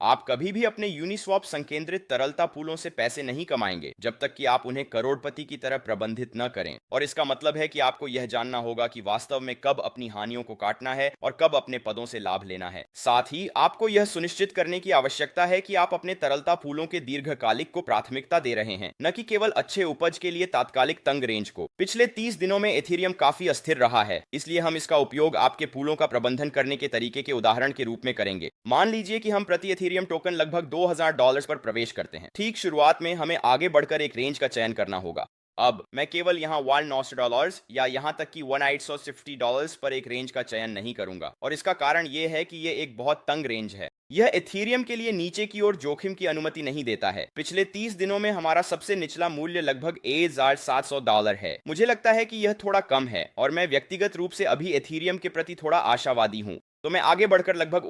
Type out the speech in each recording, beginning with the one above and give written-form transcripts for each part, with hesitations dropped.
आप कभी भी अपने यूनिस्वैप संकेंद्रित तरलता पूलों से पैसे नहीं कमाएंगे जब तक कि आप उन्हें करोड़पति की तरह प्रबंधित न करें। और इसका मतलब है कि आपको यह जानना होगा कि वास्तव में कब अपनी हानियों को काटना है और कब अपने पदों से लाभ लेना है। साथ ही आपको यह सुनिश्चित करने की आवश्यकता है कि आप अपने तरलता पूलों के दीर्घकालिक को प्राथमिकता दे रहे हैं, न कि केवल अच्छे उपज के लिए तात्कालिक तंग रेंज को। पिछले 30 दिनों में एथेरियम काफी अस्थिर रहा है, इसलिए हम इसका उपयोग आपके पूलों का प्रबंधन करने के तरीके के उदाहरण के रूप में करेंगे। मान लीजिए कि हम प्रति एथेरियम टोकन लगभग $2000 पर प्रवेश करते हैं। ठीक शुरुआत में हमें आगे बढ़कर एक रेंज का चयन करना होगा। अब मैं केवल यहाँ $1 या यहाँ तक कि $1850 पर एक रेंज का चयन नहीं करूंगा, और इसका कारण यह है कि यह एक बहुत तंग रेंज है। यह एथेरियम के लिए नीचे की ओर जोखिम की अनुमति नहीं देता है। पिछले 30 दिनों में हमारा सबसे निचला मूल्य लगभग $1700 है। मुझे लगता है कि यह थोड़ा कम है और मैं व्यक्तिगत रूप से अभी एथेरियम के प्रति थोड़ा आशावादी हूँ, तो मैं आगे बढ़कर लगभग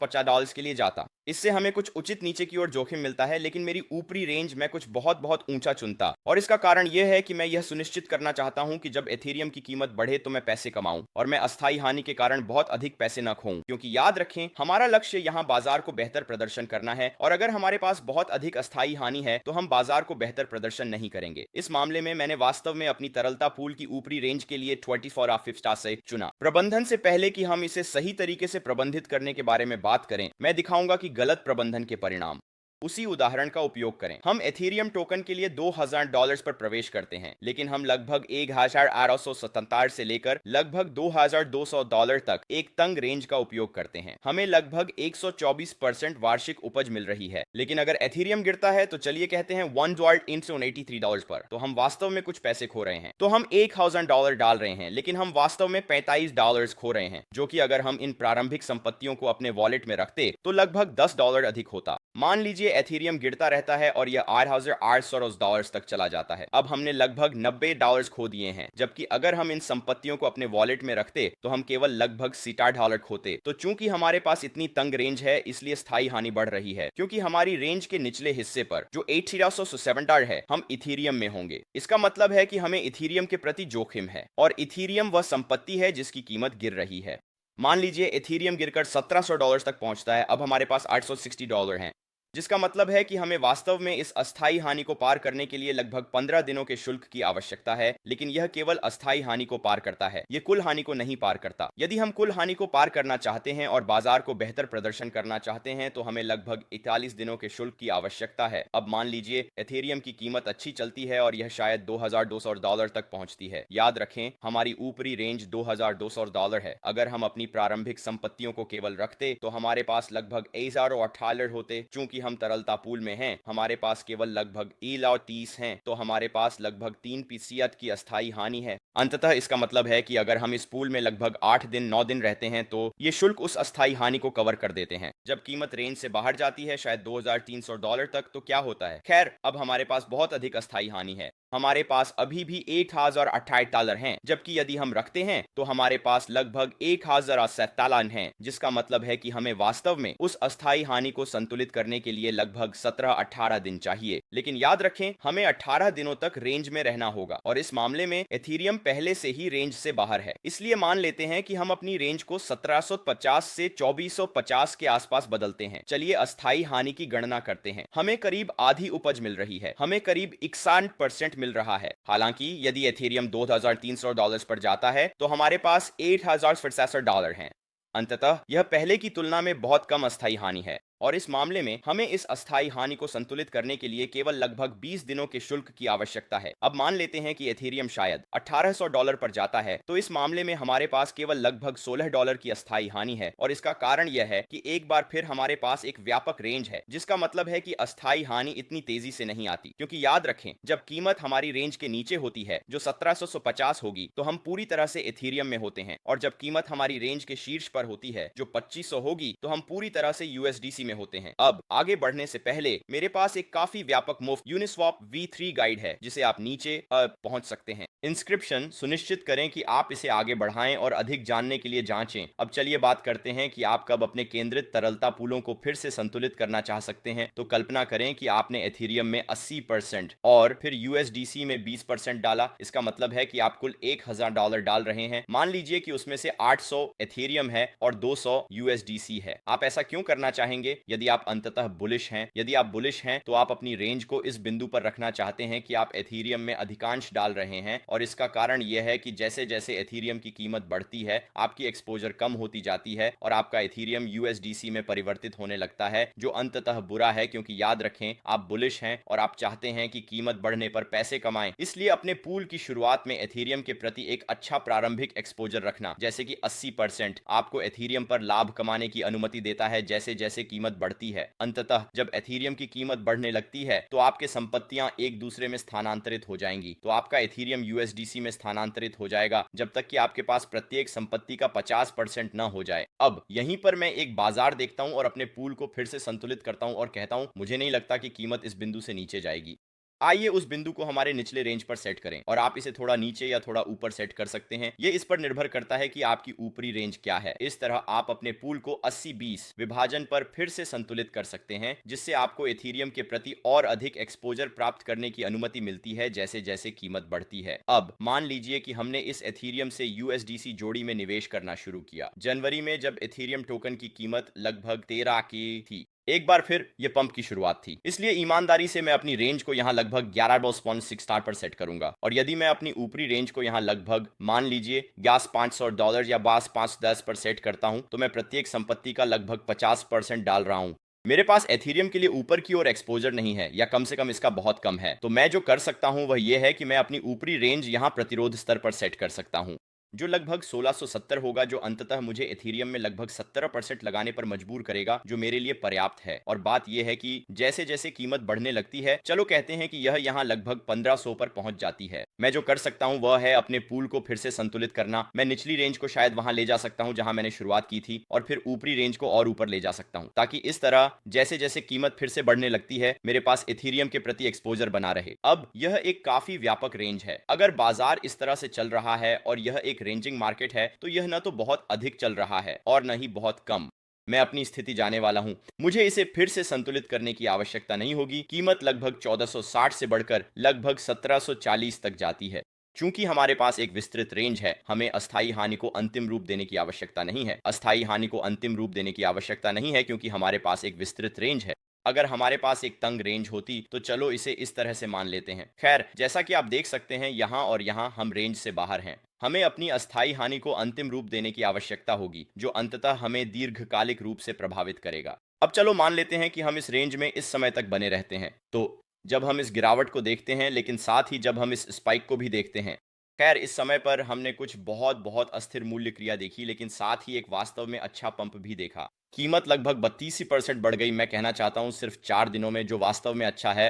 $50 के लिए जाता। इससे हमें कुछ उचित नीचे की ओर जोखिम मिलता है, लेकिन मेरी ऊपरी रेंज में कुछ बहुत बहुत ऊंचा चुनता, और इसका कारण यह है कि मैं यह सुनिश्चित करना चाहता हूं कि जब एथेरियम की कीमत बढ़े तो मैं पैसे कमाऊं और मैं अस्थायी हानि के कारण बहुत अधिक पैसे न खोऊं। क्योंकि याद रखें, हमारा लक्ष्य यहां बाजार को बेहतर प्रदर्शन करना है, और अगर हमारे पास बहुत अधिक अस्थायी हानि है तो हम बाजार को बेहतर प्रदर्शन नहीं करेंगे। इस मामले में मैंने वास्तव में अपनी तरलता पूल की ऊपरी रेंज के लिए 24 से चुना। प्रबंधन से पहले कि हम इसे सही तरीके से प्रबंधित करने के बारे में बात करें, मैं दिखाऊंगा कि गलत प्रबंधन के परिणाम। उसी उदाहरण का उपयोग करें। हम एथेरियम टोकन के लिए $2000 पर प्रवेश करते हैं, लेकिन हम लगभग 1877 से लेकर लगभग $2200 तक एक तंग रेंज का उपयोग करते हैं। हमें लगभग 124% वार्षिक उपज मिल रही है। लेकिन अगर एथेरियम गिरता है तो चलिए कहते हैं $183 पर, तो हम वास्तव में कुछ पैसे खो रहे हैं। तो हम $1000 डाल रहे हैं, लेकिन हम वास्तव में $45 खो रहे हैं, जो कि अगर हम इन प्रारंभिक संपत्तियों को अपने वॉलेट में रखते तो लगभग $10 अधिक होता। मान लीजिए एथेरियम गिरता रहता है और यह $8800 तक चला जाता है। अब हमने लगभग $90 खो दिए हैं, जबकि अगर हम इन संपत्तियों को अपने वॉलेट में रखते तो हम केवल लगभग $60 खोते। तो चूंकि हमारे पास इतनी तंग रेंज है, इसलिए स्थायी हानि बढ़ रही है, क्योंकि हमारी रेंज के निचले हिस्से पर जो $8370 है, हम इथेरियम में होंगे। इसका मतलब है कि हमें इथेरियम के प्रति जोखिम है, और इथेरियम वह संपत्ति है जिसकी कीमत गिर रही है। मान लीजिए एथेरियम गिरकर $1700 तक पहुंचता है। अब हमारे पास $860 हैं, जिसका मतलब है कि हमें वास्तव में इस अस्थायी हानि को पार करने के लिए लगभग 15 दिनों के शुल्क की आवश्यकता है। लेकिन यह केवल अस्थायी हानि को पार करता है, यह कुल हानि को नहीं पार करता। यदि हम कुल हानि को पार करना चाहते हैं और बाजार को बेहतर प्रदर्शन करना चाहते हैं तो हमें लगभग 41 दिनों के शुल्क की आवश्यकता है। अब मान लीजिए एथेरियम की कीमत अच्छी चलती है और यह शायद $2200 तक पहुंचती है। याद रखें, हमारी ऊपरी रेंज $2200 है। अगर हम अपनी प्रारंभिक संपत्तियों को केवल रखते तो हमारे पास लगभग $1028 होते। चूंकि हम तरलता पूल में हैं, हमारे पास केवल लगभग 30 हैं, तो हमारे पास लगभग 3% की अस्थायी हानि है। अंततः इसका मतलब है कि अगर हम इस पूल में लगभग 9 दिन रहते हैं तो ये शुल्क उस अस्थायी हानि को कवर कर देते हैं। जब कीमत रेंज से बाहर जाती है, शायद $2300 तक, तो क्या होता है? खैर, अब हमारे पास बहुत अधिक अस्थायी हानि है। हमारे पास अभी भी $1028 हैं, जबकि यदि हम रखते हैं तो हमारे पास लगभग $1047 हैं, जिसका मतलब है कि हमें वास्तव में उस अस्थायी हानि को संतुलित करने के लिए लगभग 17-18 दिन चाहिए। लेकिन याद रखें, हमें 18 दिनों तक रेंज में रहना होगा, और इस मामले में एथेरियम पहले से ही रेंज से बाहर है। इसलिए मान लेते हैं कि हम अपनी रेंज को 1750 से 2450 के आसपास बदलते हैं। चलिए अस्थायी हानि की गणना करते हैं। हमें करीब आधी उपज मिल रही है, हमें करीब 61% मिल रहा है। हालांकि यदि एथेरियम $2300 पर जाता है तो हमारे पास $8066 हैं। अंततः यह पहले की तुलना में बहुत कम अस्थायी हानि है, और इस मामले में हमें इस अस्थायी हानि को संतुलित करने के लिए केवल लगभग 20 दिनों के शुल्क की आवश्यकता है। अब मान लेते हैं कि एथेरियम शायद $1800 पर जाता है, तो इस मामले में हमारे पास केवल लगभग $16 की अस्थायी हानि है, और इसका कारण यह है कि एक बार फिर हमारे पास एक व्यापक रेंज है, जिसका मतलब है कि अस्थायी हानि इतनी तेजी से नहीं आती। क्योंकि याद रखें, जब कीमत हमारी रेंज के नीचे होती है जो 1750 होगी, तो हम पूरी तरह से एथेरियम में होते हैं, और जब कीमत हमारी रेंज के शीर्ष पर होती है जो 2500 होगी, तो हम पूरी तरह से यूएसडीसी में होते हैं। अब आगे बढ़ने से पहले मेरे पास एक काफी व्यापक मुफ्त यूनिस्वैप V3 गाइड है, जिसे आप नीचे पहुंच सकते हैं। इंस्क्रिप्शन सुनिश्चित करें कि आप इसे आगे बढ़ाएं और अधिक जानने के लिए जांचें। अब चलिए बात करते हैं कि आप कब अपने केंद्रित तरलता पूलों को फिर से संतुलित करना चाह सकते हैं। तो कल्पना करें कि आपने एथेरियम में 80% और फिर यूएसडीसी में 20% डाला। इसका मतलब है कि आप कुल $1000 डाल रहे हैं। मान लीजिए कि उसमें से 800 एथेरियम है और 200 यूएसडीसी है। आप ऐसा क्यों करना चाहेंगे? लीजिए यदि आप अंततः बुलिश हैं। यदि आप बुलिश हैं तो आप अपनी रेंज को इस बिंदु पर रखना चाहते हैं कि आप एथीरियम में अधिकांश डाल रहे हैं, और इसका कारण यह है कि जैसे जैसे एथीरियम की कीमत बढ़ती है आपकी एक्सपोजर कम होती जाती है और आपका एथीरियम यूएसडीसी में परिवर्तित होने लगता है, जो अंततः बुरा है क्योंकि याद रखें आप बुलिश हैं और आप चाहते हैं कि कीमत बढ़ने पर पैसे कमाएं। इसलिए अपने पूल की शुरुआत में एथीरियम के प्रति एक अच्छा प्रारंभिक एक्सपोजर रखना, जैसे कि 80%, आपको एथीरियम पर लाभ कमाने की अनुमति देता है जैसे जैसे कीमत बढ़ती है। अंततः जब एथीरियम की कीमत बढ़ने लगती है तो आपके संपत्तियां एक दूसरे में स्थानांतरित हो जाएंगी, तो आपका एथीरियम यूएसडीसी में स्थानांतरित हो जाएगा जब तक कि आपके पास प्रत्येक संपत्ति का 50% न हो जाए। अब यहीं पर मैं एक बाजार देखता हूं और अपने पूल को फिर से संतुलित करता हूं और कहता हूं मुझे नहीं लगता कि कीमत इस बिंदु से नीचे जाएगी। आइए उस बिंदु को हमारे निचले रेंज पर सेट करें, और आप इसे थोड़ा नीचे या थोड़ा ऊपर सेट कर सकते हैं। ये इस पर निर्भर करता है कि आपकी ऊपरी रेंज क्या है। इस तरह आप अपने पूल को 80-20 विभाजन पर फिर से संतुलित कर सकते हैं, जिससे आपको एथीरियम के प्रति और अधिक एक्सपोजर प्राप्त करने की अनुमति मिलती है जैसे जैसे कीमत बढ़ती है। अब मान लीजिए कि हमने इस एथीरियम से यूएसडीसी जोड़ी में निवेश करना शुरू किया जनवरी में, जब एथीरियम टोकन की कीमत लगभग 13 की थी। एक बार फिर यह पंप की शुरुआत थी, इसलिए ईमानदारी से मैं अपनी रेंज को यहां लगभग 11.6 पर सेट करूंगा, और यदि मैं अपनी ऊपरी रेंज को यहां लगभग मान लीजिए ग्यास $500 या बास 510 पर सेट करता हूं, तो मैं प्रत्येक संपत्ति का लगभग 50% डाल रहा हूं। मेरे पास एथीरियम के लिए ऊपर की ओर एक्सपोजर नहीं है, या कम से कम इसका बहुत कम है, तो मैं जो कर सकता हूं वह यह है कि मैं अपनी ऊपरी रेंज यहां प्रतिरोध स्तर पर सेट कर सकता हूं, जो लगभग 1670 होगा, जो अंततः मुझे एथीरियम में लगभग 17% लगाने पर मजबूर करेगा, जो मेरे लिए पर्याप्त है। और बात यह है कि जैसे जैसे कीमत बढ़ने लगती है, चलो कहते हैं कि यह यहाँ लगभग 1500 पर पहुंच जाती है, मैं जो कर सकता हूं वह है अपने पूल को फिर से संतुलित करना। मैं निचली रेंज को शायद वहां ले जा सकता हूं जहां मैंने शुरुआत की थी, और फिर ऊपरी रेंज को और ऊपर ले जा सकता हूं, ताकि इस तरह जैसे जैसे कीमत फिर से बढ़ने लगती है मेरे पास एथीरियम के प्रति एक्सपोजर बना रहे। अब यह एक काफी व्यापक रेंज है। अगर बाजार इस तरह से चल रहा है और यह एक रेंजिंग मार्केट है, तो यह न तो बहुत अधिक चल रहा है और न ही बहुत कम। मैं अपनी स्थिति जाने वाला हूं, मुझे इसे फिर से संतुलित करने की आवश्यकता नहीं होगी। कीमत लगभग 1460 से बढ़कर लगभग 1740 तक जाती है। चूंकि हमारे पास एक विस्तृत रेंज है, हमें अस्थायी हानि को अंतिम रूप देने की आवश्यकता नहीं है। अस्थायी हानि को अंतिम रूप देने की आवश्यकता नहीं है क्योंकि हमारे पास एक विस्तृत रेंज है। अगर हमारे पास एक तंग रेंज होती तो चलो इसे इस तरह से मान लेते हैं। खैर, जैसा कि आप देख सकते हैं यहाँ और यहाँ हम रेंज से बाहर हैं। हमें अपनी अस्थायी हानि को अंतिम रूप देने की आवश्यकता होगी, जो अंततः हमें दीर्घकालिक रूप से प्रभावित करेगा। अब चलो मान लेते हैं कि हम इस रेंज में इस समय तक बने रहते हैं, तो जब हम इस गिरावट को देखते हैं, लेकिन साथ ही जब हम इस स्पाइक को भी देखते हैं। खैर, इस समय पर हमने कुछ बहुत बहुत अस्थिर मूल्य क्रिया देखी, लेकिन साथ ही एक वास्तव में अच्छा पंप भी देखा। कीमत लगभग 32% बढ़ गई, मैं कहना चाहता हूं सिर्फ 4 दिनों में, जो वास्तव में अच्छा है।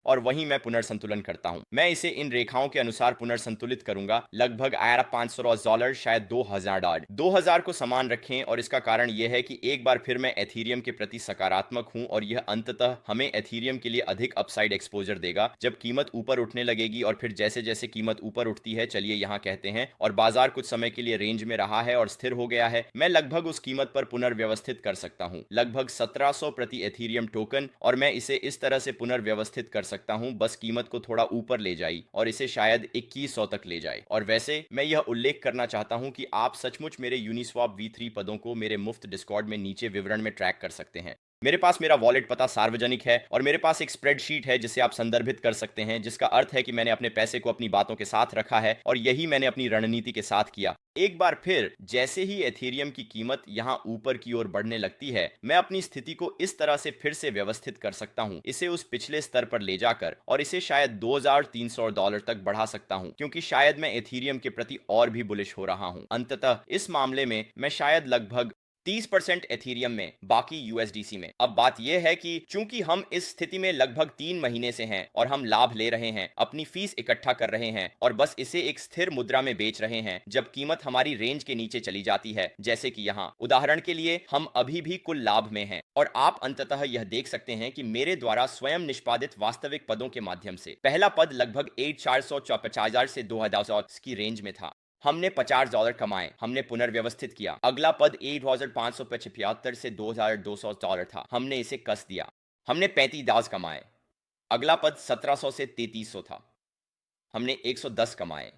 और वहीं मैं पुनर्संतुलन करता हूं। मैं इसे इन रेखाओं के अनुसार पुनर्संतुलित करूंगा। लगभग आया $500, शायद $2000। 2000 को समान रखें, और इसका कारण यह है कि एक बार फिर मैं एथीरियम के प्रति सकारात्मक हूं, और यह अंततः हमें एथीरियम के लिए अधिक अपसाइड एक्सपोजर देगा जब कीमत ऊपर उठने लगेगी। और फिर जैसे जैसे कीमत ऊपर उठती है, चलिए यहां कहते हैं, और बाजार कुछ समय के लिए रेंज में रहा है और स्थिर हो गया है, मैं लगभग उस कीमत पर पुनर्व्यवस्थित कर सकता हूं, लगभग 1700 प्रति एथीरियम टोकन। और मैं इसे इस तरह से पुनर्व्यवस्थित कर सकता हूं, बस कीमत को थोड़ा ऊपर ले जाए और इसे शायद 2100 तक ले जाए। और वैसे मैं यह उल्लेख करना चाहता हूं कि आप सचमुच मेरे यूनिस्वैप V3 पदों को मेरे मुफ्त डिस्कॉर्ड में नीचे विवरण में ट्रैक कर सकते हैं। मेरे पास मेरा वॉलेट पता सार्वजनिक है, और मेरे पास एक स्प्रेडशीट है जिसे आप संदर्भित कर सकते हैं, जिसका अर्थ है कि मैंने अपने पैसे को अपनी बातों के साथ रखा है, और यही मैंने अपनी रणनीति के साथ किया। एक बार फिर जैसे ही एथीरियम की कीमत यहां ऊपर की ओर बढ़ने लगती है, मैं अपनी स्थिति को इस तरह से फिर से व्यवस्थित कर सकता हूं, इसे उस पिछले स्तर पर ले जाकर, और इसे शायद $2300 तक बढ़ा सकता हूं, क्योंकि शायद मैं एथीरियम के प्रति और भी बुलिश हो रहा हूं। अंततः इस मामले में मैं शायद लगभग 30% एथीरियम में, बाकी यूएसडीसी में। अब बात यह है कि चूंकि हम इस स्थिति में लगभग 3 महीने से हैं और हम लाभ ले रहे हैं, अपनी फीस इकट्ठा कर रहे हैं और बस इसे एक स्थिर मुद्रा में बेच रहे हैं, जब कीमत हमारी रेंज के नीचे चली जाती है, जैसे कि यहाँ उदाहरण के लिए हम अभी भी कुल लाभ में हैं। और आप अंततः यह देख सकते हैं कि मेरे द्वारा स्वयं निष्पादित वास्तविक पदों के माध्यम से पहला पद लगभग 450 से 2000 की रेंज में था। हमने $50 कमाए, हमने पुनर्व्यवस्थित किया। अगला पद 8575 से $2200 था, हमने इसे कस दिया। हमने $35 कमाए। अगला पद 1700 से 3300 था, हमने 110 कमाए।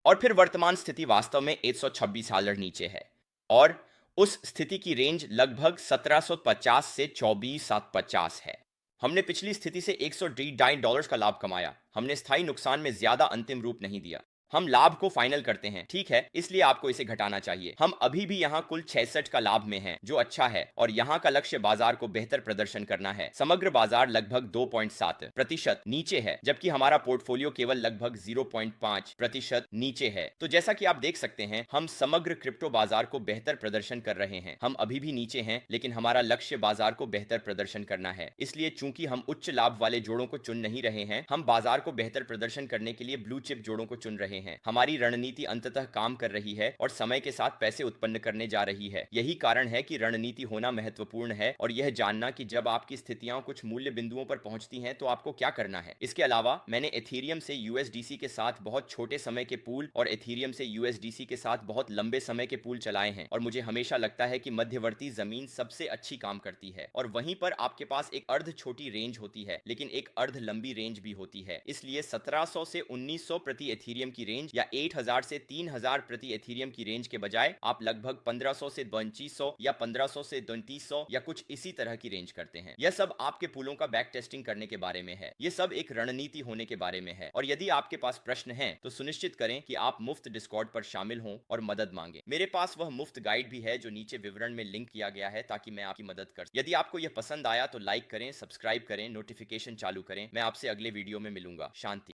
और फिर वर्तमान स्थिति वास्तव में $126 नीचे है, और उस स्थिति की रेंज लगभग 1750 से 24,750 है। हमने पिछली स्थिति से $102 का लाभ कमाया। हमने स्थायी नुकसान में ज्यादा अंतिम रूप नहीं दिया। हम लाभ को फाइनल करते हैं, ठीक है, इसलिए आपको इसे घटाना चाहिए। हम अभी भी यहाँ कुल 66 का लाभ में हैं, जो अच्छा है, और यहाँ का लक्ष्य बाजार को बेहतर प्रदर्शन करना है। समग्र बाजार लगभग 2.7% नीचे है, जबकि हमारा पोर्टफोलियो केवल लगभग 0.5% नीचे है। तो जैसा कि आप देख सकते हैं, हम समग्र क्रिप्टो बाजार को बेहतर प्रदर्शन कर रहे हैं। हम अभी भी नीचे हैं, लेकिन हमारा लक्ष्य बाजार को बेहतर प्रदर्शन करना है। इसलिए चूंकि हम उच्च लाभ वाले जोड़ों को चुन नहीं रहे हैं, हम बाजार को बेहतर प्रदर्शन करने के लिए ब्लू चिप जोड़ों को चुन रहे हैं। हमारी रणनीति अंततः काम कर रही है और समय के साथ पैसे उत्पन्न करने जा रही है। यही कारण है कि रणनीति होना महत्वपूर्ण है और यह जानना कि जब आपकी स्थितियां कुछ मूल्य बिंदुओं पर पहुंचती हैं तो आपको क्या करना है। इसके अलावा मैंने एथीरियम से यूएसडीसी के साथ बहुत छोटे समय के पूल और एथीरियम से यूएसडीसी के साथ बहुत लंबे समय के पूल चलाए हैं, और मुझे हमेशा लगता है कि मध्यवर्ती जमीन सबसे अच्छी काम करती है, और वहीं पर आपके पास एक अर्ध छोटी रेंज होती है लेकिन एक अर्ध लंबी रेंज भी होती है। इसलिए 1700 से 1900 प्रति एथीरियम की रेंज या 8000 से 3000 प्रति एथीरियम की रेंज के बजाय आप लगभग 1500 से 2500 या 1500 से 3300 या कुछ इसी तरह की रेंज करते हैं। यह सब आपके पुलों का बैक टेस्टिंग करने के बारे में है। यह सब एक रणनीति होने के बारे में है, और यदि आपके पास प्रश्न हैं तो सुनिश्चित करें कि आप मुफ्त डिस्कॉर्ड पर शामिल हों और मदद मांगें। मेरे पास वह मुफ्त गाइड भी है जो नीचे विवरण में लिंक किया गया है, ताकि मैं आपकी मदद कर। यदि आपको यह पसंद आया तो लाइक करें, सब्सक्राइब करें, नोटिफिकेशन चालू करें। मैं आपसे अगले वीडियो में मिलूंगा। शांति।